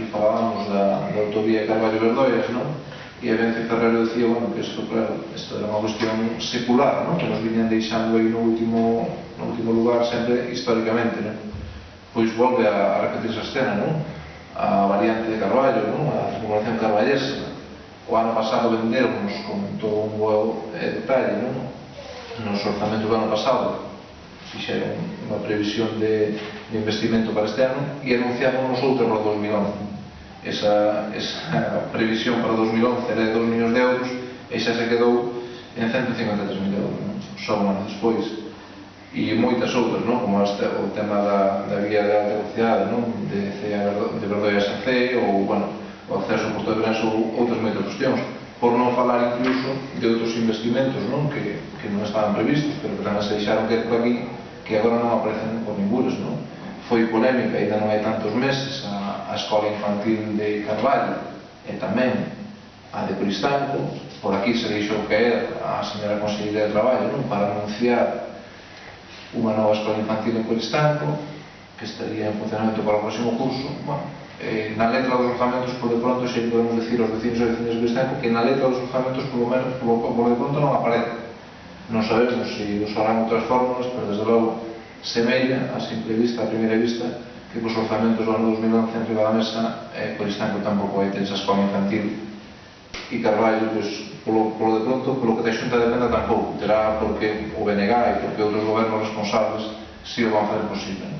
aquí falábamos da autovía Carballo-Verdoias, e a Vencio Ferrero decía que isto era unha cuestión secular, que nos viñan deixando aí no último lugar sempre históricamente. Pois volve a repetirse a escena, a variante de Carballo, a circunvalación carballesa. O ano pasado vendernos, comentou un bo detalle, nos orzamentos do ano pasado fixeron unha previsión de investimento para este ano e anunciámonos outra para 2011. Esa previsión para 2011 era de 2 millóns de euros e xa se quedou en 153.000 euros, só un ano despois. E moitas outras, como o tema da vía de alta velocidade, de Verdoias a C, ou o acceso ao Porto de Brenso, ou outras moitas cuestións, por non falar incluso de outros investimentos que non estaban previstos, pero que tamén se deixaron caer por aquí, que agora non aparecen por ningures. Foi polémica, ainda non hai tantos meses, a escola infantil de Carballo e tamén a de Coristanco. Por aquí se deixou caer a señora conselleira de Traballo para anunciar unha nova escola infantil en Coristanco que estaría en funcionamento para o próximo curso. Na letra dos orzamentos, por de pronto, xe podemos decir aos vecinos e vecinas de Coristanco que na letra dos orzamentos, por de pronto, non aparece. Non sabemos se usarán outras fórmulas, pero desde logo semella, a simple vista, a primeira vista, que os orzamentos do ano 2011 en riba da mesa, Coristanco tampouco vai ter esa escola infantil e Carballo, polo de pronto, polo que da Xunta dependa tampouco, terá porque o BNG e porque outros gobernos responsables si o van fazer posible.